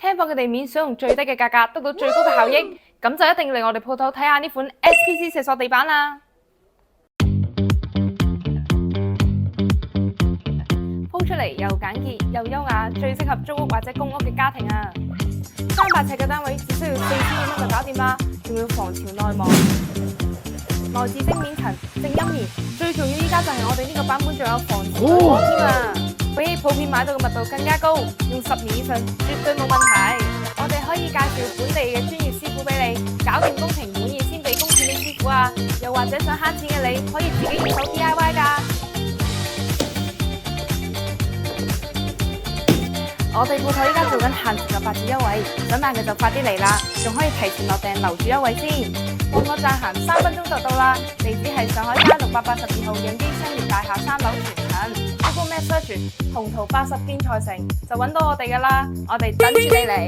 輕貨嘅地面想用最低嘅價格得到最高嘅效益，咁就一定嚟我哋鋪頭睇下呢款 SPC 石塑地板啦。鋪出嚟又簡潔又優雅，最適合租屋或者公屋嘅家庭啊！300尺嘅單位只需要4000幾蚊就搞掂啦，仲要防潮內網。內置晶面層、靜音棉，最重要依家就係我哋呢個版本仲有防潮內網添啊！比起普遍買到嘅密度更加高，用10年以上絕對冇問題。我哋可以介紹本地嘅專業師傅俾你，搞掂工程滿意先俾工錢俾師傅啊！又或者想慳錢嘅你，可以自己動手 DIY 㗎。我哋鋪頭依家做緊限時嘅8折優惠，想買嘅就快啲嚟啦，仲可以提前落訂留住優惠先。幫我站行3分鐘就到啦，地址係上海街682號養基商業大廈3樓全層。Google Map search 宏圖80建材城就揾到我哋㗎啦，我哋等住你嚟。